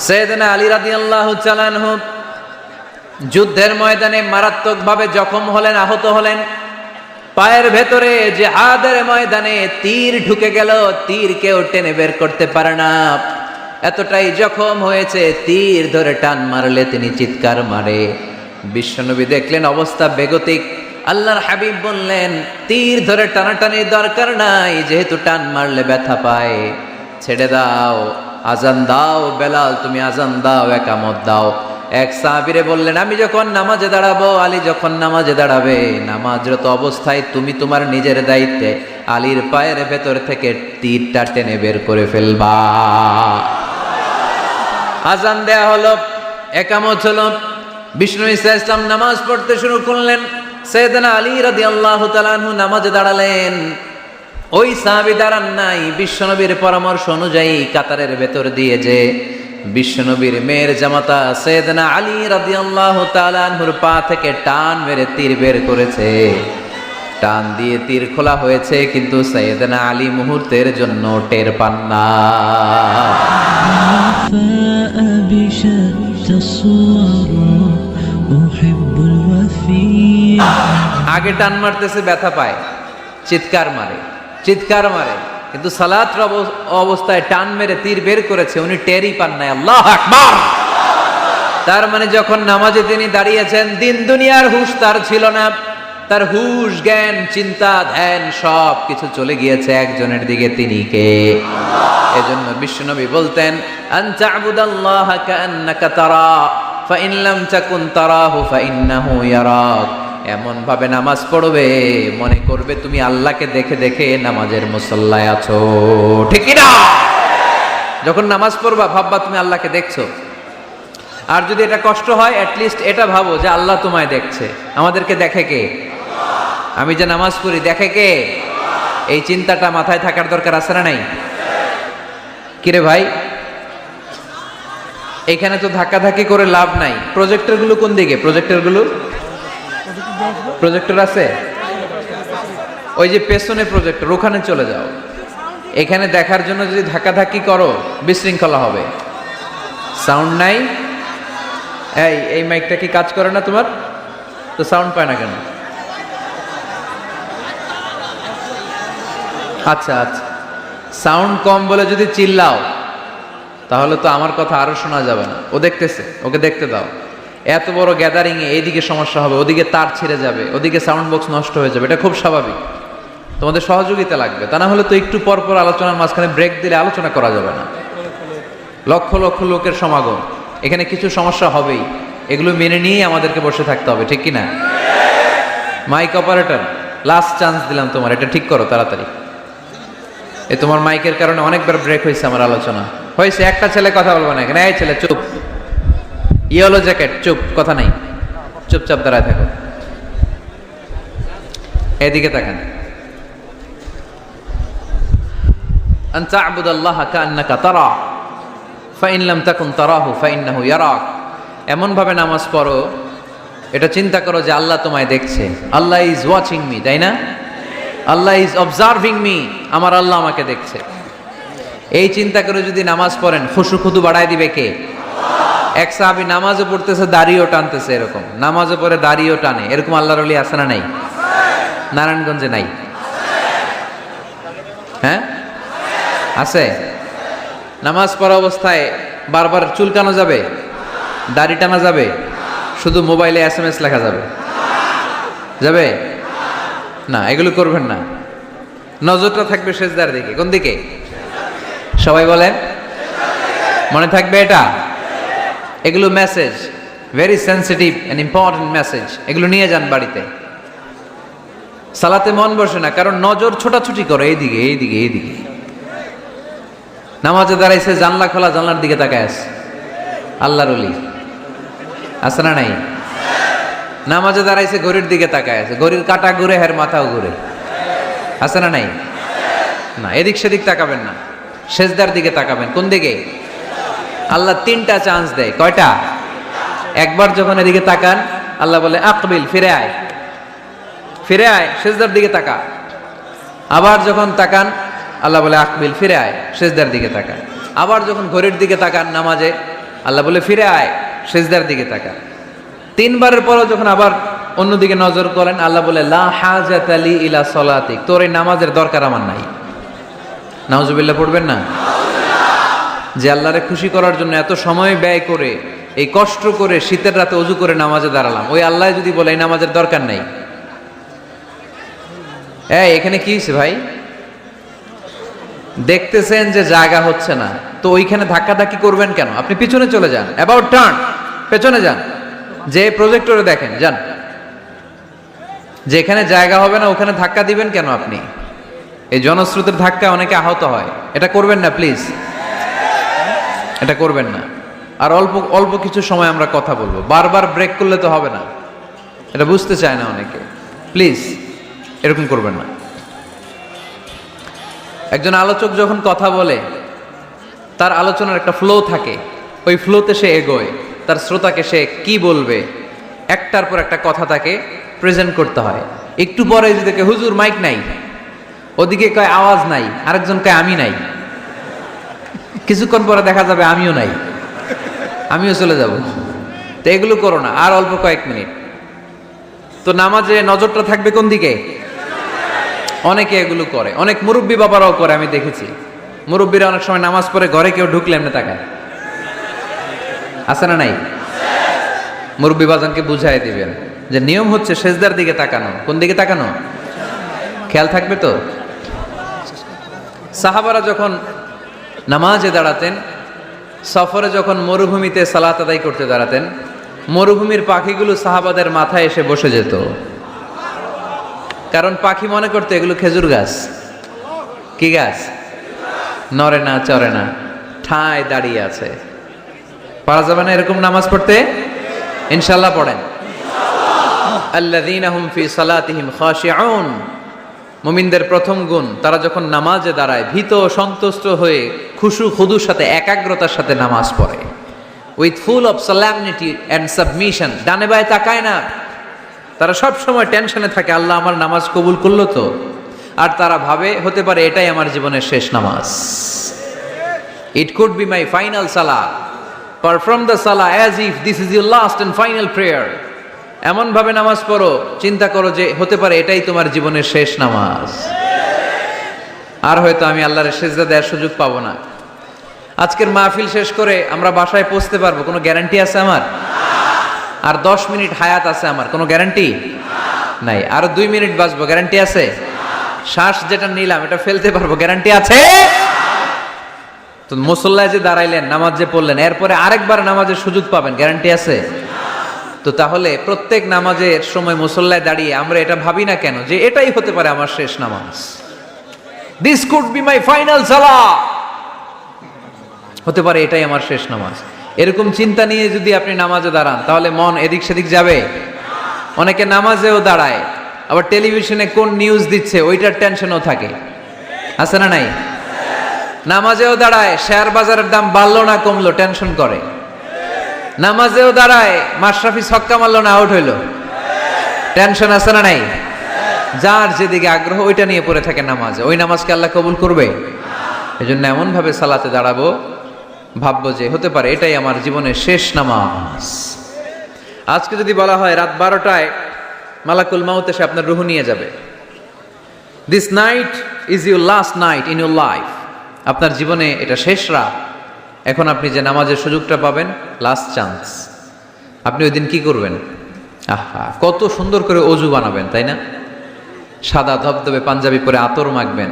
সাইয়েদনা আলী রাদিয়াল্লাহু তাআলা আনহু যুদ্ধের ময়দানে মারাত্মকভাবে জখম হলেন, আহত হলেন। পায়ের ভেতরে জিহাদের ময়দানে তীর ঢুকে গেল, তীর কেউ টেনে বের করতে পারে না, এতটাই জখম হয়েছে। তীর ধরে টান মারলে তিনি চিৎকার মারে। বিশ্বনবী দেখলেন অবস্থা বেগতিক। আল্লাহর হাবিব বললেন, তীর ধরে টানাটানির দরকার নাই, যেহেতু টান মারলে ব্যথা পায়, ছেড়ে দাও, আজান দাও। বেলাল তুমি আজান দাও, একামত দাও। এক সাহাবীরে বললেন, আমি যখন নামাজে দাঁড়াবো, আলী যখন নামাজে দাঁড়াবে, নামাজরত অবস্থায় তুমি তোমার নিজের দায়িত্বে আলীর পায়ের ভেতর থেকে তীরটা টেনে বের করে ফেলবা। আজান দেয়া হলো, একামত হলো, বিষ্ণু ঈসা ইসলাম নামাজ পড়তে শুরু করলেন। সাইয়েদনা আলী রাদিয়াল্লাহু তাআলা আনহু নামাজে দাঁড়ালেন। ওই সাহাবী দাঁড়ান নাই, বিশ্বনবীর পরামর্শ অনুযায়ী কাতারের ভেতর দিয়ে যে বিশ্বনবীর মেয়ের জামাতা সাইয়েদনা আলী রাদিয়াল্লাহু তাআলা আনহুর পা থেকে টান মেরে তীর বের করেছে। টান দিয়ে তীর খোলা হয়েছে, কিন্তু সাইয়েদনা আলী মুহূর্তের জন্য টের পান না। আগে টান মারতেছে, ব্যথা পায়, চিৎকার মারে, চিৎকার মারে, কিন্তু সালাতের অবস্থায় টান মেরে তীর বের করেছে, উনি টেরই পান নাই। আল্লাহু আকবার। তার মানে যখন নামাজে তিনি দাঁড়িয়েছেন, দিন দুনিয়ার হুঁশ তার ছিল না। তার হুঁশ, জ্ঞান, চিন্তা, ধ্যান সব কিছু চলে গিয়েছে একজনের দিকে, তিনি কে? এজন্য বিশ্বনবী বলতেন, আন তা'বুদাল্লাহা কাআন্নাকা তারা ফাইন লাম তাকুন তারাহু ফাইন্নাহু ইয়ারাক। এমন ভাবে নামাজ পড়বে, মনে করবে তুমি আল্লাহকে দেখে দেখে নামাজের মুসল্লায় আছো, ঠিক কি না? যখন নামাজ পড়বা ভাববা তুমি আল্লাহকে দেখছো। আর যদি এটা কষ্ট হয়, অ্যাটলিস্ট এটা ভাবো যে আল্লাহ তোমায় দেখছে। আমাদেরকে দেখে কে? আমি যে নামাজ পড়ি দেখে কে? এই চিন্তাটা মাথায় থাকার দরকার আছে না নাই? কিরে ভাই, এখানে তো ধাক্কাধাক্কি করে লাভ নাই। প্রজেক্টর গুলো কোন দিকে? প্রজেক্টর গুলো, প্রজেক্টর আছে ওই যে পেছনে প্রজেক্টর, ওখানে চলে যাও। এখানে দেখার জন্য যদি ধাক্কাধাক্কি করো বিশৃঙ্খলা হবে। সাউন্ড নাই। এই মাইকটা কি কাজ করে না তোমার? তো সাউন্ড পায় না কেন? আচ্ছা আচ্ছা, সাউন্ড কম বলে যদি চিল্লাও তাহলে তো আমার কথা আরো শোনা যাবে না। ও দেখতেছে, ওকে দেখতে দাও। এত বড় গ্যাদারিং এ এইদিকে সমস্যা হবে, ওদিকে তার ছিঁড়ে যাবে, ওদিকে সাউন্ড বক্স নষ্ট হয়ে যাবে, এটা খুব স্বাভাবিক। তোমাদের সহযোগিতা লাগবে, তা না হলে তো একটু পর পর আলোচনার মাঝখানে ব্রেক দিলে আলোচনা করা যাবে না। লক্ষ লক্ষ লোকের সমাগম, এখানে কিছু সমস্যা হবেই, এগুলো মেনে নিয়েই আমাদেরকে বসে থাকতে হবে, ঠিক কিনা? মাইক অপারেটর, লাস্ট চান্স দিলাম তোমার, এটা ঠিক করো তাড়াতাড়ি। তোমার মাইকের কারণে অনেকবার ব্রেক হয়েছে আমার আলোচনা। হয়েছে, একটা ছেলে কথা বলবো না এখানে। এই ছেলে চুপ, ইয়েলো জ্যাকেট চুপ, কথা নাই, চুপচাপ দাঁড়ায় থাকো। এদিকে তাকান। আন তা'বুদাল্লাহা কাআন্নাকা তারা ফাইন লাম তাকুন তারাহু ফাইন্নাহু ইয়ারাক। এমন ভাবে নামাজ পড়ো, এটা চিন্তা করো যে আল্লাহ তোমায় দেখছে। আল্লাহ ইজ ওয়াচিং মি, তাই না? আল্লাহ ইজ অবজার্ভিং মি, আমার আল্লাহ আমাকে দেখছে। এই চিন্তা করে যদি নামাজ পড়েন, খুশু খুদু বাড়ায় দিবে কে? এক সাহাবী নামাজও পড়তেছে, দাড়িও টানতেছে, এরকম নামাজও পড়ে দাড়িও টানে, এরকম আল্লাহর ওলি আছে না নাই? নারায়ণগঞ্জে নাই? হ্যাঁ আছে। নামাজ পড়া অবস্থায় বারবার চুলকানো যাবে, দাড়ি টানা যাবে, শুধু মোবাইলে SMS লেখা যাবে? যাবে না, এগুলো করবেন না। নজরটা থাকবে সেজদার দিকে। কোন দিকে? সবাই বলেন, মনে থাকবে এটা। এগুলো message, very sensitive and important message, এগুলো নিয়ে যান বাড়িতে। সালাতে মন বসে না, কারণ নজর ছোটাছুটি করে এইদিকে এইদিকে এইদিকে। নামাজে দাঁড়াইছে, জানলা খোলা, জানলার দিকে তাকায় আছে। আল্লাহর ওলি আছে না নাই? নামাজে দাঁড়াইছে, ঘড়ির দিকে তাকায় আছে, ঘড়ির কাঁটা ঘুরে, হের মাথাও ঘুরে, আছে না নাই? না, এদিক সেদিক তাকাবেন না, সেজদার দিকে তাকাবেন। কোন দিকে? আল্লাহ তিনটা চান্স দেয়। কয়টা? একবার যখন এদিকে তাকান, আল্লাহ বলে আকবিল, ফিরে আয়, ফিরে আয়, সেজদার দিকে তাকা। আবার যখন তাকান, আল্লাহ বলে আকবিল, ফিরে আয়, সেজদার দিকে তাকান। আবার যখন ঘড়ির দিকে তাকান নামাজে, আল্লাহ বলে ফিরে আয়, সিজদার দিকে তাকা। 3 বারের পরও যখন আবার অন্যদিকে নজর করেন, আল্লাহ বলে লা হাজাতা লি ইলা সলাতিক, তোর এই নামাজের দরকার আমার নাই। নাউজুবিল্লাহ পড়বেন না? যে আল্লাহরে খুশি করার জন্য এত সময় ব্যয় করে, এই কষ্ট করে শীতের রাতে ওযু করে নামাজে দাঁড়ালাম, ওই আল্লাহ যদি বলে এই নামাজের দরকার নাই। এখানে কি হয়েছে ভাই? দেখতেছেন যে জায়গা হচ্ছে না, তো ওইখানে ধাক্কাধাক্কি করবেন কেন? আপনি পিছনে চলে যান, অ্যাবাউট টার্ন, পেছনে যান, যে প্রজেক্টরে দেখেন যান। যেখানে জায়গা হবে না ওখানে ধাক্কা দিবেন কেন আপনি? এই জনস্রোতের ধাক্কা অনেকে আহত হয়, এটা করবেন না প্লিজ, এটা করবেন না। আর অল্প অল্প কিছু সময় আমরা কথা বলবো, বারবার ব্রেক করলে তো হবে না, এটা বুঝতে চায় না অনেকে। প্লিজ এরকম করবেন না। একজন আলোচক যখন কথা বলে, তার আলোচনার একটা ফ্লো থাকে, ওই ফ্লোতে সে এগোয়, তার শ্রোতাকে সে কি বলবে একটার পর একটা কথা তাকে প্রেজেন্ট করতে হয়। একটু পরে যদি দেখে হুজুর মাইক নাই, ওদিকে কয় আওয়াজ নাই, আরেকজন কয় আমি নাই, কিছুক্ষণ পরে দেখা যাবে আমিও নাই, আমিও চলে যাব। তো এগুলো করো না, আর অল্প কয়েক মিনিট। তো নামাজে নজরটা থাকবে কোন দিকে? অনেকে এগুলো করে, অনেক মুরব্বী বাবারাও করে, আমি দেখেছি। মুরব্বীরা অনেক সময় নামাজ পড়ে ঘরে কেউ ঢুকলে এমনি তাকায়, আছে না নাই? মুরব্বী বাজানকে বুঝাই দিবেন যে নিয়ম হচ্ছে সেজদার দিকে তাকানো। কোন দিকে তাকানো? খেয়াল থাকবে তো। সাহাবারা যখন নামাজে দাঁড়াতেন, সফরে যখন মরুভূমিতে সালাত আদায় করতে দাঁড়াতেন, মরুভূমির পাখিগুলো সাহাবাদের মাথায় এসে বসে যেত। কারণ পাখি মনে করতো এগুলো খেজুর গাছ। কি গাছ? নড়ে না, চড়ে না, ঠায় দাঁড়িয়ে আছে। পারা যাবে না এরকম নামাজ পড়তে? ইনশাআল্লাহ পড়েন। আল্লাযীনা হুম ফি সালাতিহিম খাশিউন, মুমিনদের প্রথম গুণ, তারা যখন নামাজে দাঁড়ায় ভীত সন্তুষ্ট হয়ে খুশু খুদুর সাথে একাগ্রতার সাথে নামাজ পড়ে, with full of solemnity and submission. ডানে বায়ে তাকায় না, তারা সব সময় টেনশনে থাকে আল্লাহ আমার নামাজ কবুল করলো তো। আর তারা ভাবে হতে পারে এটাই আমার জীবনের শেষ নামাজ। It could be my final সালাহ, পারফর্ম দ্য সালাহ as if this is your last and final prayer. এমন ভাবে নামাজ পড়ো, চিন্তা করো যে হতে পারে এটাই তোমার জীবনের শেষ নামাজ, আর হয়তো আমি আল্লাহর সেজদা দেওয়ার সুযোগ পাবো না। আজকের মাহফিল শেষ করে আমরা বাসায় পৌঁছতে পারবো কোনো গ্যারান্টি আছে আমার? আর 10 মিনিট হায়াত আছে আমার, কোনো গ্যারান্টি নাই। আর 2 মিনিট বাঁচবো, গ্যারান্টি আছে? শ্বাস যেটা নিলাম এটা ফেলতে পারবো, গ্যারান্টি আছে? তো মুসল্লায় যে দাঁড়াইলেন, নামাজ যে পড়লেন, এরপরে আরেকবার নামাজের সুযোগ পাবেন, গ্যারান্টি আছে? তো তাহলে প্রত্যেক নামাজের সময় মুসল্লায় দাঁড়িয়ে আমরা এটা ভাবি না কেন যে এটাই হতে পারে আমার শেষ নামাজ? This could be my final সালাহ, হতে পারে এটাই আমার শেষ নামাজ। এরকম চিন্তা নিয়ে যদি আপনি নামাজে দাঁড়ান, তাহলে মন এদিক সেদিক যাবে। অনেকে নামাজেও দাঁড়ায়, আবার টেলিভিশনে কোন নিউজ দিচ্ছে ওইটার টেনশনও থাকে, আছে না নাই? নামাজেও দাঁড়ায় শেয়ার বাজারের দাম বাড়লো না কমলো টেনশন করে। নামাজেও দাঁড়ায় মাশরাফি ছক্কা মারলো না আউট হইলো, টেনশন আছে না নাই? যার যেদিকে আগ্রহ ওইটা নিয়ে পড়ে থাকে নামাজে, ওই নামাজকে আল্লাহ কবুল করবে? এজন্য এমন ভাবে সালাতে দাঁড়াবো, ভাববো যে হতে পারে এটাই আমার জীবনের শেষ নামাজ। আজকে যদি বলা হয় রাত 12টায় মালাকুল মাউত এসে আপনার রূহ নিয়ে যাবে, this night is your last night in your life, আপনার জীবনে এটা শেষ রাত, এখন আপনি যে নামাজের সুযোগটা পাবেন, লাস্ট চান্স, আপনি ওই দিন কি করবেন? আহা, কত সুন্দর করে অজু বানাবেন, তাই না? সাদা ধবধবে পাঞ্জাবি পরে আতর মাখবেন,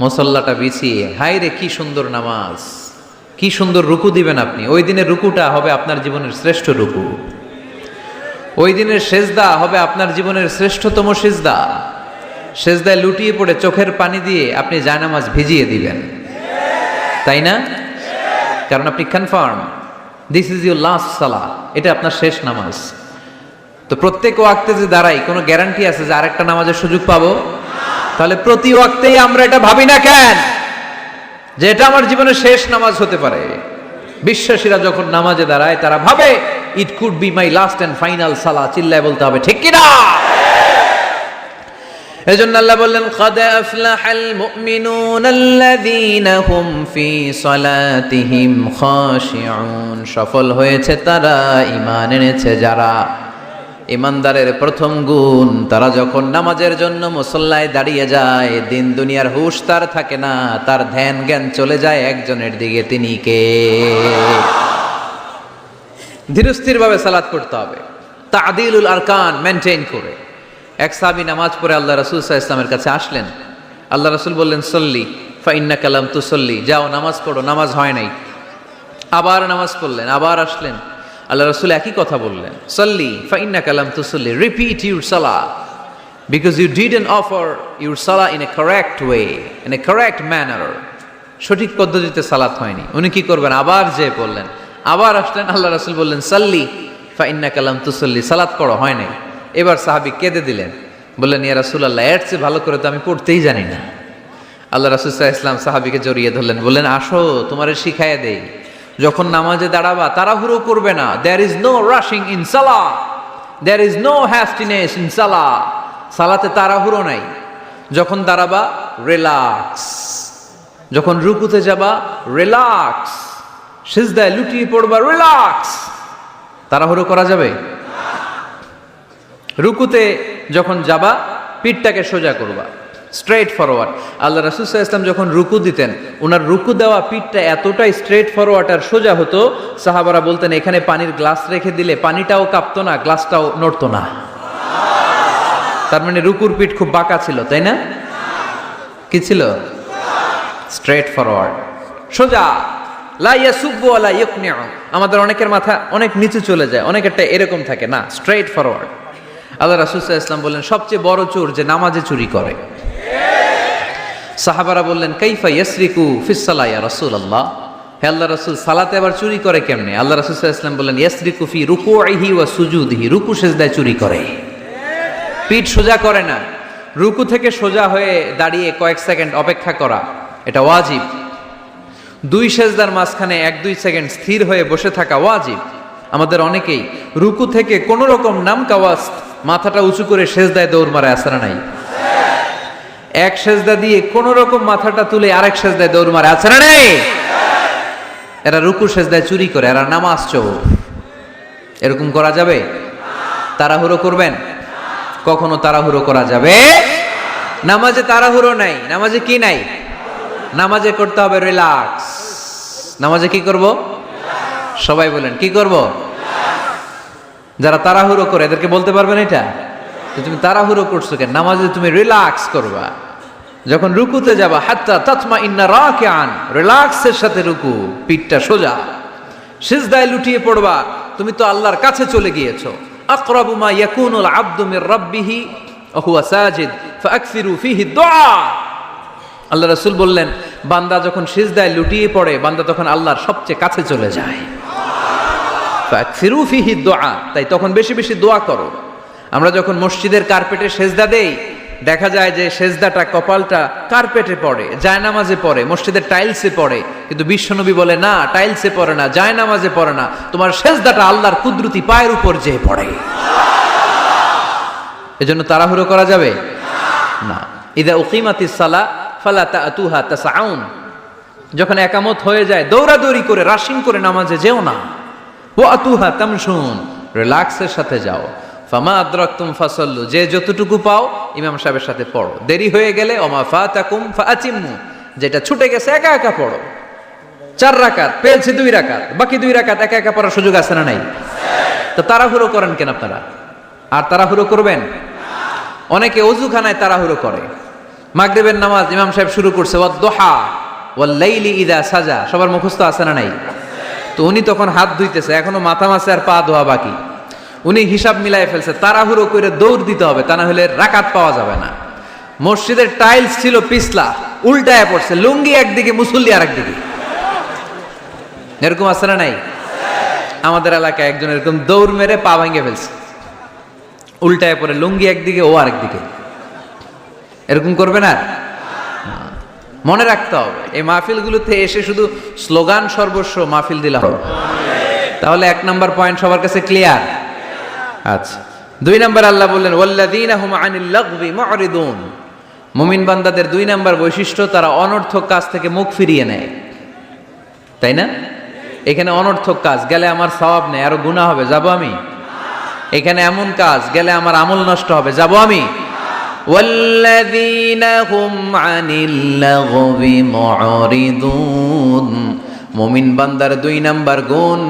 মুসল্লাটা বিছিয়ে, হায় রে কি সুন্দর নামাজ, কি সুন্দর রুকু দিবেন আপনি। ওই দিনের রুকুটা হবে আপনার জীবনের শ্রেষ্ঠ রুকু, ওই দিনের সেজদা হবে আপনার জীবনের শ্রেষ্ঠতম সেজদা। সেজদায় লুটিয়ে পড়ে চোখের পানি দিয়ে আপনি জায়নামাজ ভিজিয়ে দিবেন, তাই না? কারণ আপনি confirm this is your last সালাহ, এটা আপনার শেষ নামাজ। তো প্রত্যেক ওয়াক্তে যে দাঁড়াই, কোনো গ্যারান্টি আছে যে আরেকটা নামাজের সুযোগ পাবো? তাহলে প্রতি ওয়াক্তেই আমরা এটা ভাবি না কেন যে এটা আমার জীবনের শেষ নামাজ হতে পারে? বিশ্বাসীরা যখন নামাজে দাঁড়ায় তারা ভাবে it could be my last and final সালাহ। চিল্লায় বলতে হবে ঠিক কিনা? এজন্য আল্লাহ বললেন ক্বাদ আফলাহাল মুমিনুনাল্লাযীনা হুম ফি সালাতিহিম খাশিউন, সফল হয়েছে তারা, ঈমান এনেছে যারা। ঈমানদারের প্রথম গুণ, তারা যখন নামাজের জন্য মুসল্লায় দাঁড়িয়ে যায়, দিন দুনিয়ার হুঁশ তার থাকে না, তার ধ্যান জ্ঞান চলে যায় একজনের দিকে, তিনি কে? ধীরস্থিরভাবে সালাত করতে হবে, তা'দীলুল আরকান মেনটেন করে। এক সাহাবী নামাজ পড়ে আল্লাহ রাসূল সাল্লাল্লাহু আলাইহি ওয়াসাল্লামের কাছে আসলেন। আল্লাহ রাসূল বললেন সল্লি ফা ইন্নাকা লাম তুসল্লি, যাও নামাজ পড়ো, নামাজ হয় নাই। আবার নামাজ পড়লেন, আবার আসলেন, আল্লাহ রাসূল একই কথা বললেন, সল্লি ফা ইন্নাকা লাম তুসল্লি, রিপিট ইউর সালাহ because you didn't offer your সালাহ in a correct way, in a correct manner. সঠিক পদ্ধতিতে সালাত হয়নি। উনি কি করবেন? আবার যে বললেন, আবার আসলেন, আল্লাহ রাসূল বললেন সল্লি ফা ইন্নাকা লাম তুসল্লি, সালাত পড়ো, হয় নাই। এবার সাহাবী কেঁদে দিলেন, বললেন ইয়া রাসূলুল্লাহ, এর চেয়ে ভালো করে তো আমি পড়তেই জানি না। আল্লাহ রাসূল সাল্লাল্লাহু আলাইহি ওয়াসাল্লাম সাহাবীকে জড়িয়ে ধরলেন, বললেন আসো তোমারে শিখাইয়া দেই, যখন নামাজে দাঁড়াবা তাড়াহুড়ো করবে না। There is no rushing in সালাহ, there is no hastiness in সালাহ। সালাতে তাড়াহুড়ো নাই। যখন দাঁড়াবা রিল্যাক্স, যখন রুকুতে যাবা রিল্যাক্স, সিজদায় লুটিয়ে পড়বা রিল্যাক্স। তাড়াহুড়ো করা যাবে? রুকুতে যখন যাবা পিঠটাকে সোজা করবা, স্ট্রেট ফরওয়ার্ড। আল্লাহ রাসূল সাল্লাল্লাহু আলাইহি ওয়াসাল্লাম যখন রুকু দিতেন, ওনার রুকু দেওয়া পিঠটা এতটাই স্ট্রেট ফরওয়ার্ড আর সোজা হতো, সাহাবারা বলতেন এখানে পানির গ্লাস রেখে দিলে পানিটাও কাঁপতো না, গ্লাসটাও নড়তো না। তার মানে রুকুর পিঠ খুব বাঁকা ছিল, তাই না? কি ছিল? স্ট্রেট ফরওয়ার্ড, সোজা। লা ইয়াসুব্বু ওয়ালা ইয়াকনিউ। আমাদের অনেকের মাথা অনেক নিচু চলে যায়, অনেকেরটা এরকম থাকে না, স্ট্রেট ফরওয়ার্ড। আল্লাহ রাসূল সাল্লাল্লাহু আলাইহি ওয়াসাল্লাম বললেন সবচেয়ে বড় চোর যে নামাজে চুরি করে। সাহাবারা বললেন কাইফা ইয়াসরিকু ফিস সালাহ ইয়া রাসূলুল্লাহ, হে আল্লাহর রাসূল সালাতে আবার চুরি করে কেমনে? আল্লাহ রাসূল সাল্লাল্লাহু আলাইহি ওয়াসাল্লাম বললেন ইয়াসরিকু ফি রুকুইহি ওয়া সুজুদিহি, রুকু সিজদায় চুরি করে, পিঠ সোজা করে না। রুকু থেকে সোজা হয়ে দাঁড়িয়ে কয়েক সেকেন্ড অপেক্ষা করা এটা ওয়াজিব। দুই সিজদার মাঝখানে 1-2 সেকেন্ড স্থির হয়ে বসে থাকা ওয়াজিব। আমাদের অনেকেই রুকু থেকে কোন রকম নামকাওয়াজ মাথাটা উঁচু করে সেজদায় দৌড় মারে, আছে না নাই? এক সেজদা দিয়ে কোন রকম মাথাটা তুলে আরেক সেজদায় দৌড় মারে, আছে না নাই? এরা রুকু সেজদায় চুরি করে, এরা নামাজ চোর। এরকম করা যাবে? তাড়াহুড়ো করবেন? কখনো তাড়াহুড়ো করা যাবে? নামাজে তাড়াহুড়ো নাই। নামাজে কি নাই? নামাজে করতে হবে রিল্যাক্স। নামাজে কি করব? সবাই বলেন কি করব? যারা তাড়াহুড়ো করে এদেরকে বলতে পারবেন এটা, তুমি তাড়াহুড়ো করছো কেন? নামাজে তুমি রিল্যাক্স করবা। যখন রুকুতে যাবা হাত্তা তাতমা ইন্না রাকিআন, রিল্যাক্সের সাথে রুকু, পিঠটা সোজা। সিজদায় লুটিয়ে পড়বা, তুমি তো আল্লাহর কাছে চলে গিয়েছো। আকরাবু মা ইয়াকুনুল আবদু মির রাব্বিহি ওয়া হুয়া সাজিদ ফাআকসিরু ফীহি দুআ। আল্লাহ রাসূল বললেন বান্দা যখন সিজদায় লুটিয়ে পড়ে, বান্দা তখন আল্লাহর সবচেয়ে কাছে চলে যায়। ফাআকসিরু ফীহি দুআ, তাই তখন বেশি বেশি দোয়া করো। আমরা যখন মসজিদের কার্পেটে সেজদা দেই, দেখা যায় যে সেজদাটা কপালটা কার্পেটে পড়ে, জায়নামাজে পড়ে, মসজিদের টাইলসে পড়ে। কিন্তু বিশ্বনবী বলে না, টাইলসে পড়ে না, জায়নামাজে পড়ে না, তোমার সেজদাটা আল্লাহর কুদরতি পায়ের উপর যেয়ে পড়ে। এজন্য তাড়াহুড়ো করা যাবে না। ইযা উকিমাতিস সালাহ ফালা তা'তুহা তাসআউন, যখন একামত হয়ে যায় দৌড়াদৌড়ি করে রাশিং করে নামাজে যেও না। ওয়া আতুহা তামশুন, রিল্যাক্সের সাথে যাও। ফামা আদরাকতুম ফাসাল্লু, যে যতটুকু পাও ইমাম সাহেবের সাথে পড়ো। দেরি হয়ে গেলে ওমা ফাতাকুম ফাআতিমু, যেটা ছুটে গেছে একা একা পড়ো। 4 রাকাত পেয়েছে 2 রাকাত, বাকি 2 রাকাত একা একা পড়ার সুযোগ আছে না নাই? তো তাড়াহুড়ো করেন কেন আপনারা? আর তাড়াহুড়ো করবেন? অনেকে ওযুখানায় তাড়াহুড়ো করে। মাগরিবের নামাজ ইমাম সাহেব শুরু করছে, ওয়াদ-দুহা ওয়াল-লাইলি ইযা সাজা, সবার মুখস্থ আছে না নাই? তো উনি তখন হাত ধুইতেছে, এখনো মাথা মাছে আর পা ধোয়া বাকি। উনি হিসাব মিলাই ফেলছে, তাড়াহুড়ো করে দৌড় দিতে হবে, তা না হলে রাকাত পাওয়া যাবে না। মসজিদের টাইলস ছিল পিছলা, উল্টায় পড়ছে, লুঙ্গি একদিকে মুসল্লি আর একদিকে। এরকম আছে না নাই? আমাদের এলাকায় একজন এরকম দৌড় মেরে পা ভেঙে ফেলছে, উল্টায় পড়ে, লুঙ্গি একদিকে ও আরেকদিকে। এরকম করবে না। মনে রাখতে হবে এই মাহফিলগুলোতে এসে শুধু স্লোগান সর্বস্ব মাহফিল দিলে হবে, তাহলে 1 নম্বর পয়েন্ট সবার কাছে ক্লিয়ার। আচ্ছা, 2 নম্বর আল্লাহ বললেন ওয়াল্লাযীনা হুম আনিল লাগবি মুরিদুন, মুমিন বান্দাদের 2 নম্বর বৈশিষ্ট্য, তারা অনর্থক কাজ থেকে মুখ ফিরিয়ে নেয়। তাই না? এখানে অনর্থক কাজ গেলে আমার সওয়াব নেই, আরো গুনাহ হবে, যাব আমি? এখানে এমন কাজ গেলে আমার আমল নষ্ট হবে, যাব আমি? ওয়াল্লাযীনা হুম আনিল লাগবি মুরিদুন, মুমিন বান্দার 2 নম্বর গুণ,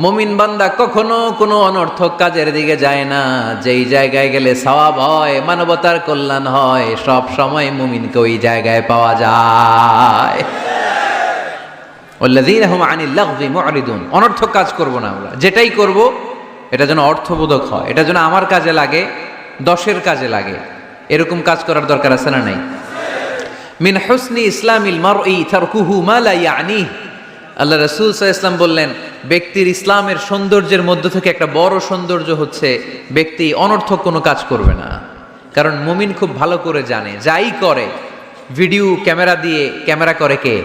মুমিন বান্দা কখনো কোনো অনর্থক কাজের দিকে যায় না। যেই জায়গায় গেলে সওয়াব হয়, মানবতার কল্যাণ হয়, সব সময় মুমিনকে ওই জায়গায় পাওয়া যায়। ওয়াল্লাযীনা হুম আনিল লাগবি মুরিদুন, অনর্থক কাজ করব না আমরা, যেটাই করব এটা যেন অর্থবোধক হয়, এটা যেন আমার কাজে লাগে, 10-এর কাজে লাগে, এরকম কাজ করার দরকার আছে না নাই? মিন হুসনি ইসলামিল মারই তারকুহু মা লা ইয়ানি, আল্লাহ রাসূল সাল্লাল্লাহু আলাইহি ওয়াসাল্লাম বললেন, ব্যক্তির ইসলামের সৌন্দর্যের মধ্য থেকে একটা বড় সৌন্দর্য হচ্ছে ব্যক্তি অনর্থক কোনো কাজ করবে না। কারণ মুমিন খুব ভালো করে জানে, যাই করে ভিডিও ক্যামেরা দিয়ে, ক্যামেরা করে কে?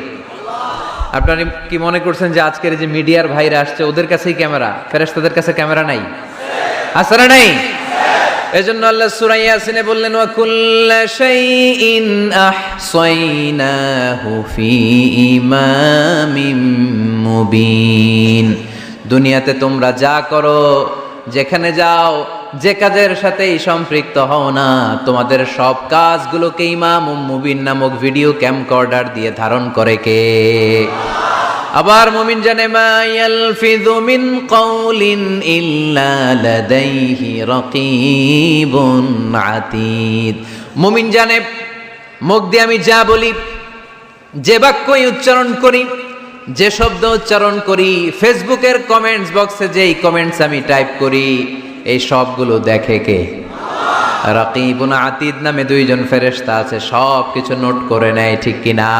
আপনারা কি মনে করছেন যে আজকের যে মিডিয়ার ভাইরা আসছে ওদের কাছেই ক্যামেরা? ফেরেশতাদের কাছে ক্যামেরা নাই? আছে না নাই? এজন্য আল্লাহ সূরা ইয়াসিনে বললেন ওয়া কুল্লা শাইইন আহসাইনাহু ফি ইমামিম মুবিন, দুনিয়াতে তোমরা যা করো, যেখানে যাও, যে কাজের সাথেই সম্পৃক্ত হও না, তোমাদের সব কাজগুলোকে ইমাম মুবিন নামক ভিডিও ক্যামকর্ডার দিয়ে ধারণ করে কে? আবার মুমিন জানে মা ইয়ালফিযু মিন কাউলিন ইল্লা লাদাইহি রাকীবুন আতীদ, মুমিন জানে মুখ দিয়ে আমি যা বলি, যে বাক্যই উচ্চারণ করি, যে শব্দ উচ্চারণ করি, ফেসবুকের কমেন্টস বক্সে যেই কমেন্টস আমি টাইপ করি, এই সবগুলো দেখে কে? রাকীবুন আতীদ নামে 2 জন ফেরেশতা আছে, সব কিছু নোট করে নেয়, ঠিক কিনা?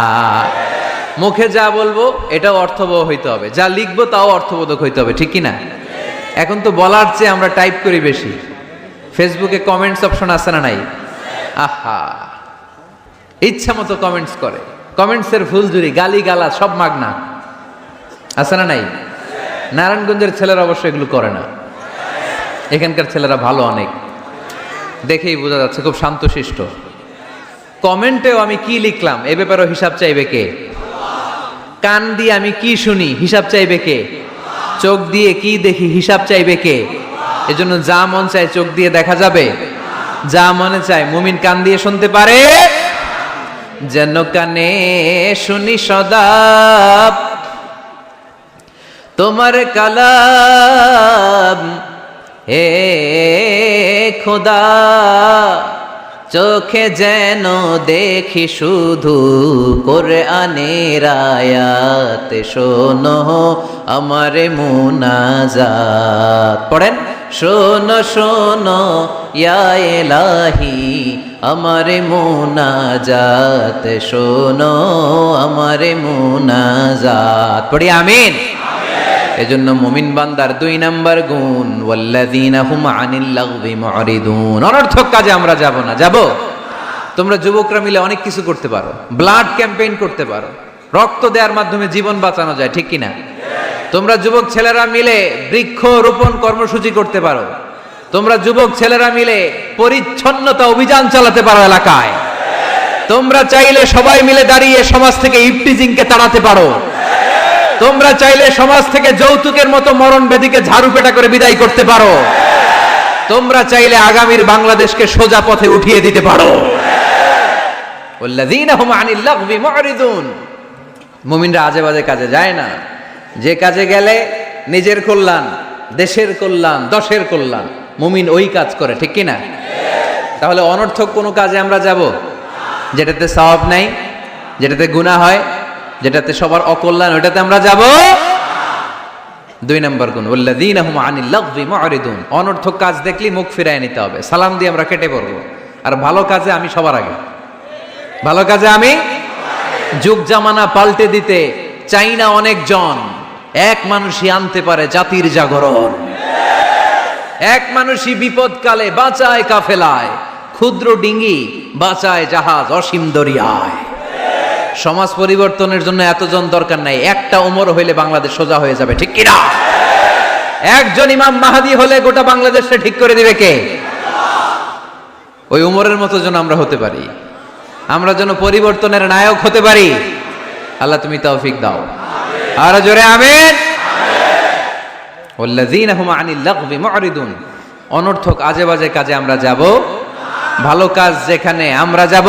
মুখে যা বলবো এটাও অর্থবহ হইতে হবে, যা লিখবো তাও অর্থবোধক হইতে হবে, ঠিক কিনা? এখন তো বলার চেয়ে আমরা টাইপ করি বেশি। ফেসবুকে কমেন্টস অপশন আছে না নাই? আহা, ইচ্ছা মতো কমেন্টস করে, কমেন্টসের ফুলঝুরি, গালি গালা সব মাগনা, আছে না নাই? নারায়ণগঞ্জের ছেলেরা অবশ্য এগুলো করে না, এখানকার ছেলেরা ভালো, অনেক দেখেই বোঝা যাচ্ছে খুব শান্তশিষ্ট। কমেন্টেও আমি কি লিখলাম এ ব্যাপারেও হিসাব চাইবে কে? কান দিয়ে আমি কি শুনি হিসাব চাইবে কে? চোখ দিয়ে কি দেখি হিসাব চাইবে কে? এজন্য যা মন চায় চোখ দিয়ে দেখা যাবে, যা মনে চায় মুমিন কান দিয়ে শুনতে পারে। যেন কানে শুনি সদা তোমার কালাম, হে খোদা চোখে যেন দেখি শুধু কোরআনের আয়াত, শোনো আমার মুনাজাত। পড়েন, শোনো শোনো ইয়া ইলাহি আমার মুনাজাত, শোনো আমার মুনাজাত। পড়ি আমিন। এজন্য মুমিন বান্দার 2 নম্বর গুণ ওয়াল্লাযীনা হুম আনিল লাগবি মুরিদুন, অনর্থক কাজে আমরা যাব না। যাব? তোমরা যুবকরা মিলে অনেক কিছু করতে পারো, ব্লাড ক্যাম্পেইন করতে পারো, রক্ত দেওয়ার মাধ্যমে জীবন বাঁচানো যায়, ঠিক কিনা? তোমরা যুবক ছেলেরা মিলে বৃক্ষ রোপণ কর্মসূচি করতে পারো, তোমরা যুবক ছেলেরা মিলে পরিচ্ছন্নতা অভিযান চালাতে পারো এলাকায়, তোমরা চাইলে সবাই মিলে দাঁড়িয়ে সমাজ থেকে ইফটিজিংকে তাড়াতে পারো, তোমরা চাইলে সমাজ থেকে যৌতুকের মতো মরণ ব্যাধিকে ঝাড়ু পেটা করে বিদায় করতে পারো, তোমরা চাইলে আগামীর বাংলাদেশকে সোজা পথে উঠিয়ে দিতে পারো। ওয়াল্লাযীনা হুম আনিল লাগবি মুরিদুন, মুমিনরা আজে বাজে কাজে যায় না, যে কাজে গেলে নিজের কল্যাণ, দেশের কল্যাণ, দশের কল্যাণ, মুমিন ওই কাজ করে, ঠিক কিনা? তাহলে অনর্থক কোনো কাজে আমরা যাব যেটাতে সওয়াব নাই, যেটাতে গুনাহ হয়, যেটাতে সবার অকল্যাণ, ওটাতে আমরা যাব? 2 নম্বর গুণ ওয়াল্লাযীনা হুম আনিল লাগবি মুরিদুন, অনর্থক কাজ দেখলি মুখ ফিরায় নিতে হবে, সালাম দিয়ে আমরা কেটে পড়বো। আর ভালো কাজে আমি সবার আগে, ভালো কাজে আমি। যুগ জামানা পাল্টে দিতে চাই না অনেকজন, এক মানুষই আনতে পারে জাতির জাগরণ। এক মানুষই বিপদকালে বাঁচায় কাফেলায়, ক্ষুদ্র ডিঙ্গি বাঁচায় জাহাজ অসীম দরিয়ায়। সমাজ পরিবর্তনের জন্য এতজন দরকার নাই, একটা ওমর হইলে বাংলাদেশ সোজা হয়ে যাবে, ঠিক কিনা? একজন ইমাম মাহাদি হলে গোটা বাংলাদেশে ঠিক করে দিবে কে? ওই উমরের মতো যেন আমরা হতে পারি, আমরা যেন পরিবর্তনের নায়ক হতে পারি। আল্লাহ তুমি তৌফিক দাও, আর জোরে আমিন। ওয়াল্লাযীনা হুম আনিল লাগবি মুরিদুন, অনর্থক আজে বাজে কাজে আমরা যাব, ভালো কাজ যেখানে আমরা যাব।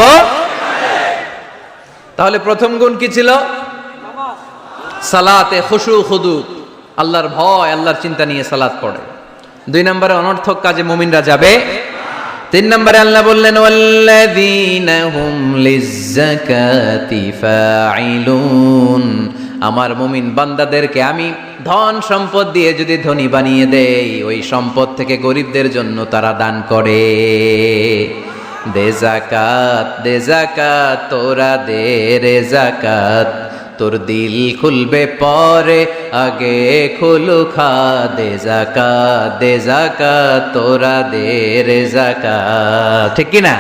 তাহলে প্রথম গুণ কি ছিল? সালাতে খুশু খুদু, আল্লাহর ভয়, আল্লাহর চিন্তা নিয়ে সালাত পড়ে। 2 নম্বরে অনর্থক কাজে মুমিনরা যাবে। 3 নম্বরে আল্লাহ বললেন ওয়াল্লাযীনা হুম লিয-যাকাতি ফাঈলুন, আমার মুমিন বান্দাদেরকে আমি ধন সম্পদ দিয়ে যদি ধনী বানিয়ে দেই, ওই সম্পদ থেকে গরিবদের জন্য তারা দান করে। দে যাকাত, দে যাকাত, তোরা দে রে যাকাত, তোর দিল খুলবে পরে, আগে খুলু খা। দে যাকাত, দে যাকাত, তোরা দে রে যাকাত, ঠিক কি না?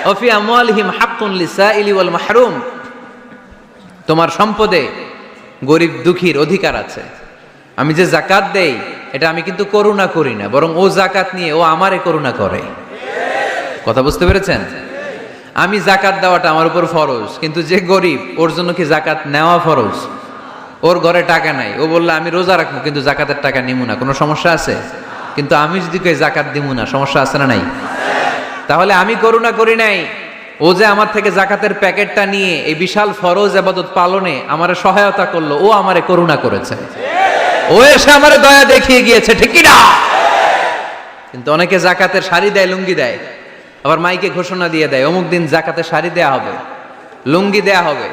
ওয়া ফি আমওয়ালিহিম হাক্কুন লিসাইলি ওয়াল মাহরুম, তোমার সম্পদে গরিব দুঃখীর অধিকার আছে। আমি যে যাকাত দেই, এটা আমি কিন্তু করুণা করি না, বরং ও যাকাত নিয়ে ও আমারে করুণা করে। কথা বুঝতে পেরেছেন? আমি যাকাত দেওয়াটা আমার উপর ফরজ, কিন্তু যে গরিব ওর জন্য কি যাকাত নেওয়া ফরজ? ওর ঘরে টাকা নাই, ও বললে আমি রোজা রাখবো কিন্তু যাকাতের টাকা নিমু না, কোনো সমস্যা আছে? কিন্তু আমি যদি কই যাকাত দিমু না, সমস্যা আছে না নাই? তাহলে আমি করুণা করি নাই, ও যে আমার থেকে যাকাতের প্যাকেটটা নিয়ে এই বিশাল ফরজ ইবাদত পালনে আমারে সহায়তা করলো, ও আমারে করুণা করেছে, ও এসে আমারে দয়া দেখিয়ে গিয়েছে, ঠিক কি না? কিন্তু অনেকে যাকাতের শাড়ি দেয়, লুঙ্গি দেয়, আবার মাইকে ঘোষণা দিয়ে দেয় অমুক দিন যাকাতে শাড়ি দেয়া হবে, লুঙ্গি দেয়া হবে।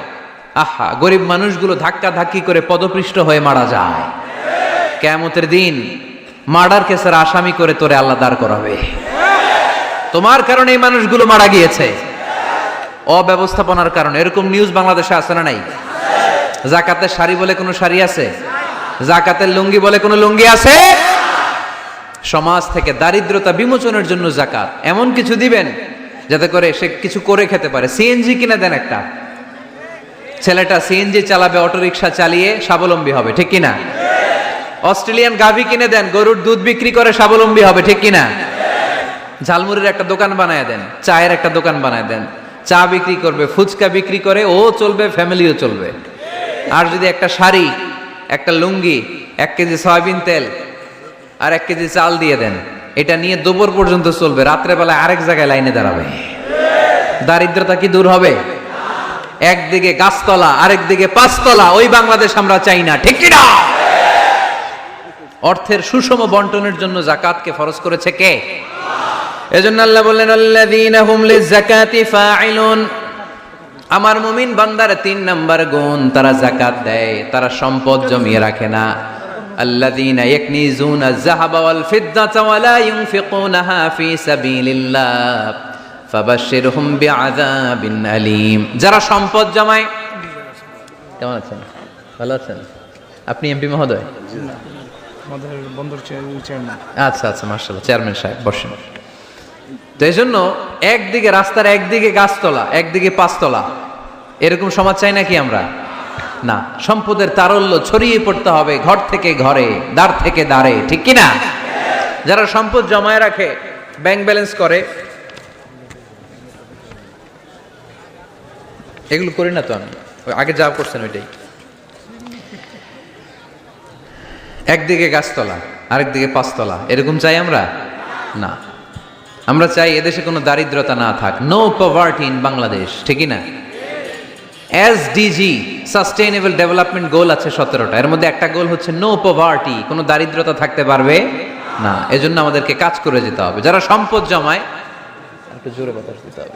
আহা, গরিব মানুষগুলো ধাক্কা ধাক্কি করে পদপৃষ্ঠ হয়ে মারা যায়। কিয়ামতের দিন মার্ডার কেসের আসামি করে তোরে আল্লাহ দাঁড় করাবে। তোমার কারণে এই মানুষগুলো মারা গিয়েছে, অব্যবস্থাপনার কারণে। এরকম নিউজ বাংলাদেশে আছে না নাই? যাকাতের শাড়ি বলে কোনো শাড়ি আছে? যাকাতের লুঙ্গি বলে কোনো লুঙ্গি আছে? সমাজ থেকে দারিদ্রতা বিমোচনের জন্য যাকাত এমন কিছু দিবেন যাতে করে সে কিছু করে খেতে পারে। সিএনজি কিনে দেন, একটা ছেলেটা সিএনজি চালাবে, অটোরিকশা চালিয়ে স্বাবলম্বী হবে, ঠিক কিনা? অস্ট্রেলিয়ান গাভী কিনে দেন, গরুর দুধ বিক্রি করে স্বাবলম্বী হবে, ঠিক কিনা? ঝালমুড়ির একটা দোকান বানায় দেন, চায়ের একটা দোকান বানায় দেন, চা বিক্রি করবে, ফুচকা বিক্রি করে, ও চলবে, ফ্যামিলিও চলবে। আর যদি একটা শাড়ি, একটা লুঙ্গি, 1 কেজি সয়াবিন তেল আর 1 কেজি চাল দিয়ে দেন, এটা নিয়ে দুপুর পর্যন্ত চলবে, রাত্রে বেলায় আরেক জায়গায় লাইনে দাঁড়াবে। দারিদ্রতা কি দূর হবে? একদিকে গাছতলা, আরেকদিকে 5 তলা, ওই বাংলাদেশ আমরা চাই না, ঠিক কি না? অর্থের সুষম বন্টনের জন্য যাকাতকে ফরজ করেছে কে? এজন্য আল্লাহ বললেন আল্লাযীনা হুম লিয-যাকাতি ফাঈলুন, আমার মুমিন বান্দার 3 নাম্বার গুণ, তারা যাকাত দেয়, তারা সম্পদ জমিয়ে রাখে না। আল্লাযীনা ইয়াকনিজুনা আয-যাহাবা ওয়াল ফিদ্দাতা ওয়া লা ইউনফিকুনাহা ফি সাবিলিল্লাহ ফাবাশশিরহুম বিআযাবিন আলীম। যারা সম্পদ জমায়, কেমন আছেন? ভালো আছেন? আপনি এমপি মহোদয়? আমাদের বন্দর চেয়ারম্যান। আচ্ছা আচ্ছা, মাশাআল্লাহ, চেয়ারম্যান সাহেব বসেন। তো এই জন্য একদিকে রাস্তার একদিকে গাছতলা, একদিকে 5 তলা, এরকম সমাজ চাই নাকি আমরা? না, সম্পদের তারল্য ছড়িয়ে পড়তে হবে, ঘর থেকে ঘরে, দ্বার থেকে দ্বারে, ঠিক কি না? যারা সম্পদ জমায় রাখে, ব্যাংক ব্যালেন্স করে, এগুলো করি না তো আমি, আগে যা করছেন ওইটাই। একদিকে গাছতলা, আরেকদিকে 5 তলা, এরকম চাই আমরা? না, আমরা চাই এদেশে কোনো দারিদ্রতা না থাক, নো পভার্টি ইন বাংলাদেশ, ঠিকই না? এসডিজি, সাস্টেইনেবল ডেভেলপমেন্ট গোল আছে 17টা, এর মধ্যে একটা গোল হচ্ছে নো পভার্টি, কোনো দারিদ্রতা থাকতে পারবে না। এজন্য আমাদেরকে কাজ করে যেতে হবে। যারা সম্পদ জমায়, একটু জোরে বাতাস দিতে হবে,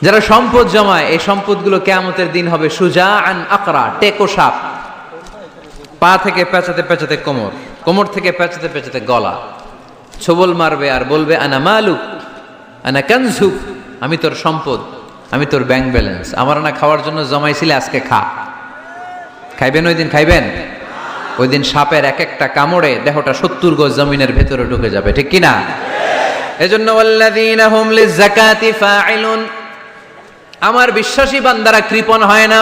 যারা সম্পদ জমায়, এই সম্পদগুলো কিয়ামতের দিন হবে সুজাআন আকরা, টেকো সাপ, পা থেকে পেঁচাতে পেঁচাতে কোমর, কোমর থেকে পেঁচাতে পেঁচাতে গলা, ছোবল মারবে আর বলবে আনা মালুক আনা কানজুক, আমি তোর সম্পদ, আমি তোর ব্যাংক ব্যালেন্স, আমার না খাওয়ার জন্য জমাইছিলে, আজকে খা। খাইবেন ওই দিন? খাইবেন? ওই দিন সাপের এক একটা কামড়ে দেহটা 70 গজ জমিনের ভেতরে ঢুকে যাবে, ঠিক কিনা? এজন্য ওয়াল্লাযীনা হুম লিয-যাকাতি ফাঈলুন, আমার বিশ্বাসী বান্দারা কৃপণ হয় না,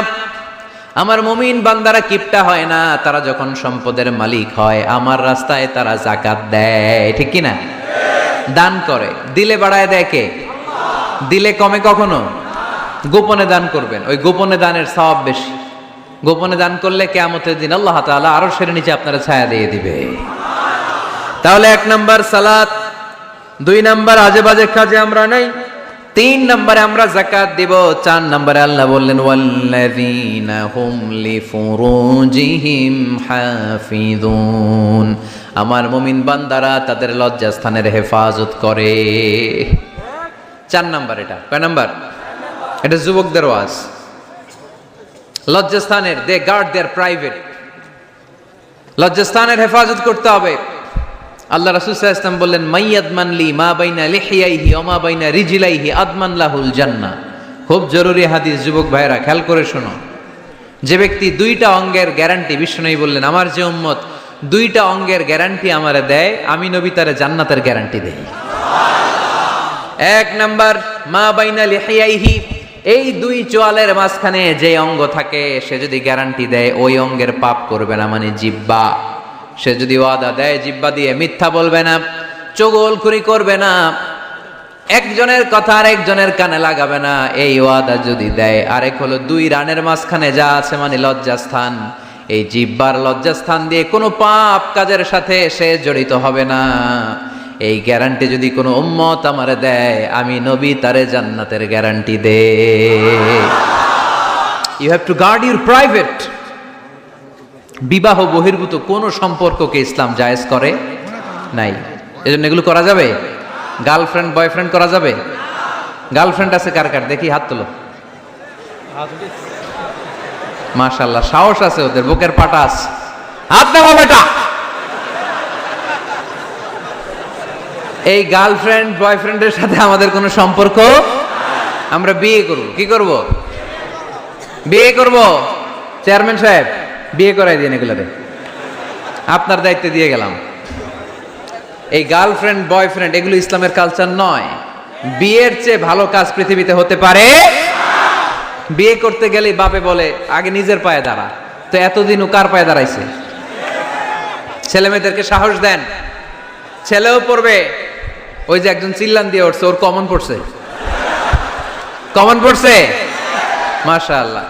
আমার মুমিন বান্দারা কিপটা হয় না। তারা যখন সম্পদের মালিক হয়, আমার রাস্তায় তারা যাকাত দেয়, ঠিক কিনা? দান করে, দিলে বাড়ায় দেয় কে? দিলে কমে কখনো? গোপনে দান করবেন, ওই গোপনে দানের সওয়াব বেশি। গোপনে দান করলে কিয়ামতের দিন আল্লাহ তাআলা আরশের নিচে আপনারা ছায়া দিয়ে দিবে। তাহলে 1 নাম্বার সালাত, 2 নাম্বার আজে বাজে কাজে আমরা নাই, 3 নম্বরে আমরা যাকাত দিব, 4 নম্বরে আল্লাহ বললেন ওয়াল্লাযীনা হুম লিফুরুজিহিম হাফিযুন, আমার মুমিন বান্দারা তাদের লজ্জাস্থানের হেফাজত করে। 4 নাম্বার। এটা কয় নাম্বার? এটা যুবকদের ওয়াজ। লজ্জাস্থানের, দে গার্ড দেয়ার প্রাইভেট, লজ্জাস্থানের হেফাজত করতে হবে। আল্লাহ রাসূল সাল্লাল্লাহু আলাইহি ওয়াসাল্লাম বললেন মাইয়াদমান লি মা বাইনা লিহিয়াইহি ওয়া মা বাইনা রিজলাইহি আদমান লাহুল জান্নাহ। খুব জরুরি হাদিস, যুবক ভাইরা খেয়াল করে শোনো। যে ব্যক্তি 2টা অঙ্গের গ্যারান্টি, বিশ্বনবী বললেন আমার যে উম্মত 2টা অঙ্গের গ্যারান্টি আমারে দেয়, আমি নবী তারে জান্নাতের গ্যারান্টি দেই। 1 নাম্বার মা বাইনা লিহিয়াইহি, এই 2 চোয়ালের মাঝখানে যে অঙ্গ থাকে সে যদি গ্যারান্টি দেয় ওই অঙ্গের পাপ করবে না, মানে জিহ্বা। সে যদি ওয়াদা দেয় জিহ্বা দিয়ে মিথ্যা বলবে না, চগলখুরি করবে না, একজনের কথা আরেকজনের কানে লাগাবে না, এই ওয়াদা যদি দেয়। আরেক হলো 2 রানের মাঝখানে যা আছে মানে লজ্জাস্থান, এই জিহ্বার লজ্জাস্থান দিয়ে কোনো পাপ কাজের সাথে সে জড়িত হবে না। এই গ্যারান্টি যদি কোনো উম্মত আমারে দেয়, আমি নবী তারে জান্নাতের গ্যারান্টি দে। You have to guard your private. বিবাহ বহির্ভূত কোন সম্পর্ককে ইসলাম জায়েজ করে নাই। এজন্য এগুলো করা যাবে? গার্লফ্রেন্ড বয়ফ্রেন্ড করা যাবে? গার্লফ্রেন্ড আছে কার কার দেখি হাত তোলো। মাশাআল্লাহ, সাহস আছে ওদের, বুকের পাটা আছে। হাত নামা বেটা। এই গার্লফ্রেন্ড বয়ফ্রেন্ডের সাথে আমাদের কোনো সম্পর্ক, আমরা বিয়ে করব। কি করব? বিয়ে করব। চেয়ারম্যান সাহেব বিয়ে করাই দিন, এগুলোতে আপনার দায়িত্ব দিয়ে গেলাম। এই গার্লফ্রেন্ড বয়ফ্রেন্ড এগুলো ইসলামের কালচার নয়। বিয়ের চেয়ে ভালো কাজ পৃথিবীতে হতে পারে। বিয়ে করতে গেলে বাপে বলে আগে নিজের পায়ে দাঁড়া, তো এতদিন ও কার পায়ে দাঁড়াইছে? ছেলে মেয়েদেরকে সাহস দেন, ছেলেও পড়বে। ওই যে একজন চিল্লান দিয়ে উঠছে, ওর কমন পড়ছে, কমন পড়ছে। মাশাআল্লাহ।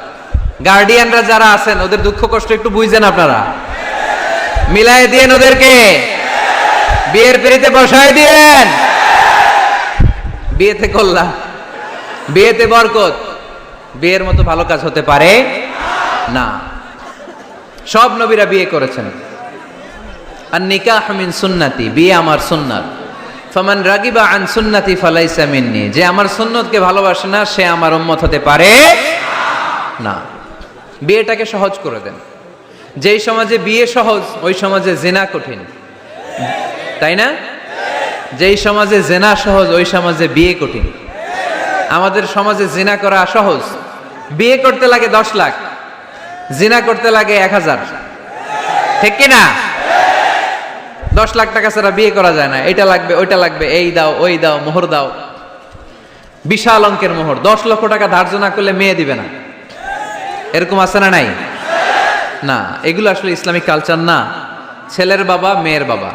গার্ডিয়ানরা যারা আছেন ওদের দুঃখ কষ্ট একটু বুঝেন আপনারা, মিলাই দিয়েন ওদেরকে, বিয়ের পিড়িতে বসায় দিয়েন। বিয়েতে কল্যাণ, বিয়েতে বরকত। বিয়ের মতো ভালো কাজ হতে পারে না। সব নবীরা বিয়ে করেছেন। আর নিকাহ মিন সুন্নতি, বিয়ে আমার সুন্নাত। ফামান রাগিবা আন সুন্নতি ফালাইসা মিন্নি, যে আমার সুন্নতকে ভালোবাসে না সে আমার উম্মত হতে পারে না। বিয়েটাকে সহজ করে দেন। যেই সমাজে বিয়ে সহজ ওই সমাজে জিনা কঠিন, তাই না? যেই সমাজে জিনা সহজ ওই সমাজে বিয়ে কঠিন। আমাদের সমাজে জিনা করা সহজ, বিয়ে করতে লাগে 10 লাখ, জিনা করতে লাগে 1000, ঠিক কি না? 10 লাখ টাকা ছাড়া বিয়ে করা যায় না। এটা লাগবে ওইটা লাগবে, এই দাও ওই দাও, মোহর দাও, বিশাল অঙ্কের মোহর। 10 লক্ষ টাকা ধার্য না করলে মেয়ে দিবে না, এরকম আছে না নাই? না, এগুলো আসলে ইসলামিক কালচার না। ছেলের বাবা মেয়ের বাবা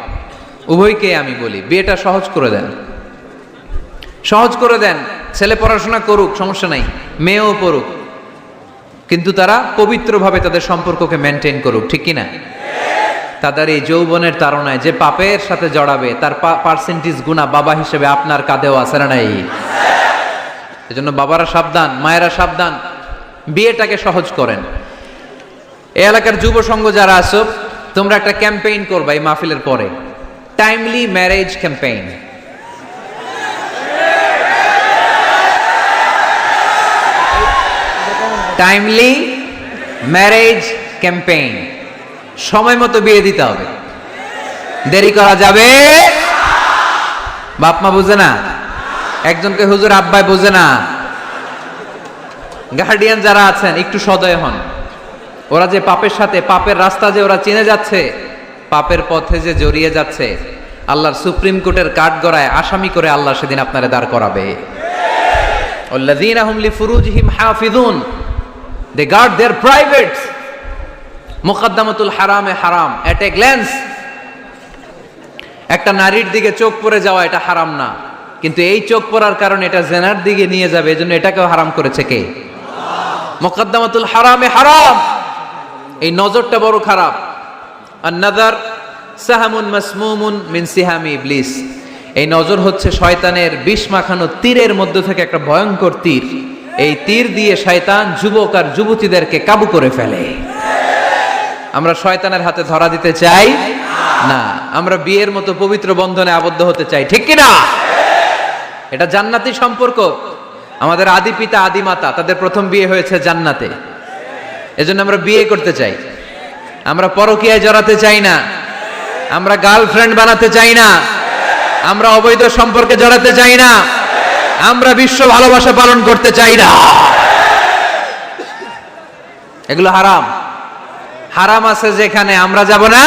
উভয়কে আমি বলি বিয়েটা সহজ করে দেন, সহজ করে দেন। ছেলে পড়াশোনা করুক, সমস্যা নাই, মেয়েও পড়ুক, কিন্তু তারা পবিত্রভাবে তাদের সম্পর্ককে মেনটেন করুক, ঠিক কিনা? তাদের এই যৌবনের তাড়নায় যে পাপের সাথে জড়াবে তার পার্সেন্টেজ গুণা বাবা হিসেবে আপনার কাঁধেও আছে না নাই? এজন্য বাবারা সাবধান, মায়েরা সাবধান, বিয়েটাকে সহজ করেন। এই এলাকার যুব সংঘ যারা আছো তোমরা একটা ক্যাম্পেইন করবা এই মাহফিলের পরে, timely marriage campaign. Timely marriage campaign. সময় মতো বিয়ে দিতে হবে, দেরি করা যাবে। বাপ মা বুঝে না, একজনকে হুজুর আব্বাই বুঝে না। গার্ডিয়ান যারা আছেন একটু সদয় হন। ওরা যে পাপের সাথে, পাপের রাস্তা যে ওরা চিনে যাচ্ছে, পাপের পথে যে জড়িয়ে যাচ্ছে, আল্লাহর সুপ্রিম কোর্টের কাঠগড়ায় আসামি করে আল্লাহ সেদিন আপনারে দাঁড় করাবে। আল্লাযীনা হুম লিফুরুজিহিম হাফিযুন, দে গার্ড देयर প্রাইভেটস। মুকদ্দমাতুল হারামে হারাম এট এ গ্ল্যান্স। একটা নারীর দিকে চোখ পড়ে যাওয়া এটা হারাম না, কিন্তু এই চোখ পড়ার কারণে এটা জেনার দিকে নিয়ে যাবে, এজন্য এটাকেও হারাম করেছে কে? মুকদ্দামাতুল হারামে হারাম। এই নজরটা বড় খারাপ। আর নাযার সাহামুন মাসমুমুন মিন সিহামি ইবলিস, এই নজর হচ্ছে শয়তানের বিষ মাখানো তীরের মধ্য থেকে একটা ভয়ঙ্কর তীর। এই তীর দিয়ে শয়তান যুবক আর যুবতীদেরকে কাবু করে ফেলে। আমরা শয়তানের হাতে ধরা দিতে চাই না, আমরা বিয়ের মতো পবিত্র বন্ধনে আবদ্ধ হতে চাই, ঠিক কিনা? এটা জান্নাতি সম্পর্ক। আমাদের আদি পিতা আদি মাতা তাদের প্রথম বিয়ে হয়েছে জান্নাতে, এজন্য আমরা বিয়ে করতে চাই। আমরা পরকীয়ায় জড়াতে চাই না, আমরা গার্লফ্রেন্ড বানাতে চাই না, আমরা অবৈধ সম্পর্কে জড়াতে চাই না, আমরা বিশ্ব ভালোবাসা পালন করতে চাই না। এগুলো হারাম। হারাম আছে যেখানে আমরা যাব না,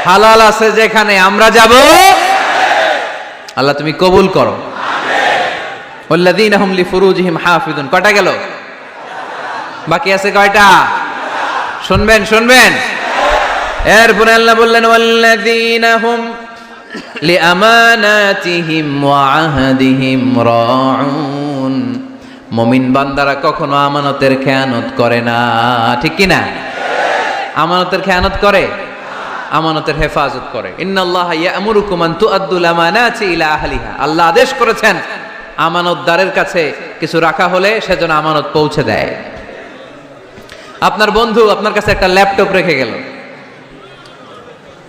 হালাল আছে যেখানে আমরা যাব। আল্লাহ তুমি কবুল করো। ওয়াল্লাযীনা হুম লিফুরুজিহিম হাফিজুন, কয়টা গেল? বাকি আছে কয়টা? শুনবেন শুনবেন। এরপরে আল্লাহ বললেন ওয়াল্লাযীনা হুম লিআমানাতিহিম ওয়া আহদিহিম রাউন, মুমিন বান্দারা কখনো আমানতের খেয়ানত করে না, ঠিক কি না? আমানতের খেয়ানত করে, আমানতের হেফাজত করে। ইন্নাল্লাহা ইয়া'মুরুকুম আন তুআদ্দুল আমানাতি ইলা আহলিহা, আল্লাহ আদেশ করেছেন আমানতদারের কাছে কিছু রাখা হলে সেজন্য আমানত পৌঁছে দেয়। আপনার বন্ধু আপনার কাছে একটা ল্যাপটপ রেখে গেল,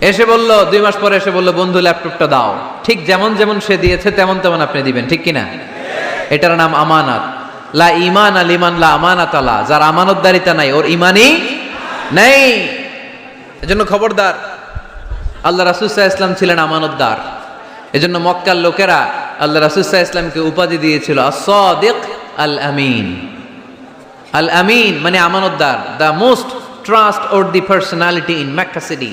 এসে বলল 2 মাস পরে এসে বলল বন্ধু ল্যাপটপটা দাও। ঠিক যেমন যেমন সে দিয়েছে তেমন তেমন আপনি দিবেন, ঠিক কিনা? এটার নাম আমানত। লা ঈমান লিমান লা আমানাত লা, যার আমানতদারিতা নাই ওর ঈমানই নেই। এজন্য খবরদার। আল্লাহ রাসূল সাল্লাল্লাহু আলাইহি ওয়াসাল্লাম ছিলেন আমানতদার, এজন্য মক্কার লোকেরা আল্লাহ রাসূল সাল্লাল্লাহু আলাইহি ওয়াসাল্লামকে উপাধি দিয়েছিল আস-সাদিক আল আমিন। আল আমিন মানে আমানতদার, the most trust or the personality in Mecca city,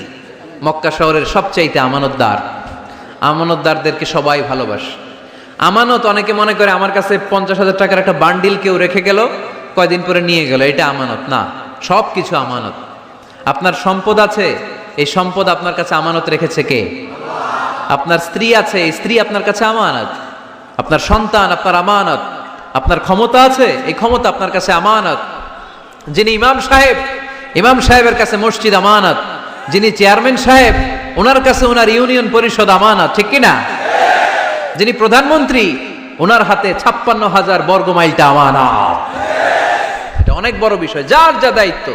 Mecca শহরের সবচাইতে আমানতদার। আমানতদারদেরকে সবাই ভালোবাসে। আমানত অনেকে মনে করে আমার কাছে 50,000 টাকার একটা বান্ডিল কেউ রেখে গেল, কয়দিন পরে নিয়ে গেল, এটা আমানত না। সব কিছু আমানত। আপনার সম্পদ আছে, এই সম্পদ আপনার কাছে আমানত রেখেছে কে? আপনার স্ত্রী আছে, এই স্ত্রী আপনার কাছে আমানত। আপনার সন্তান আপনার আমানত। আপনার ক্ষমতা আছে, এই ক্ষমতা আপনার কাছে আমানত। যিনি ইমাম সাহেব, ইমাম সাহেবের কাছে মসজিদ আমানত। যিনি চেয়ারম্যান সাহেব, ওনার কাছে ওনার ইউনিয়ন পরিষদ আমানত, ঠিক কিনা? যিনি প্রধানমন্ত্রী, ওনার হাতে 56,000 বর্গ মাইলটা আমানত। এটা অনেক বড় বিষয়। যার যা দায়িত্ব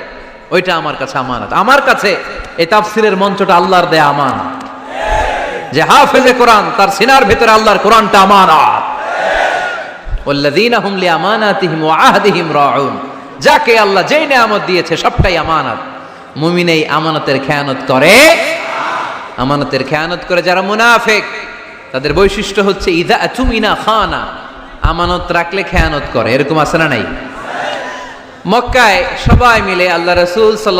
ওইটা আমার কাছে আমানত। আমার কাছে এই তাফসীরের মঞ্চটা আল্লাহর দেয়া আমানত। যে হাফেজে কোরআন, তার সিনার ভিতরে আল্লাহর কোরআনটা আমানত। ওয়াল্লাযীনা হুম লিআমানাতিহিম ওয়া আহদিহিম রাউন, যাকে আল্লাহ যেই নিয়ামত দিয়েছে সবটাই আমানত। মুমিন এই আমানতের খেয়ানত করে। আমানতের খেয়ানত করে যারা মুনাফিক, তাদের বৈশিষ্ট্য হচ্ছে ইযা আতুমিনা খানা, আমানত রাখলে খেয়ানত করে। এরকম আছে না নাই? মক্কায় সবাই মিলে আল্লাহ রাসূল সাল্লাল্লাহু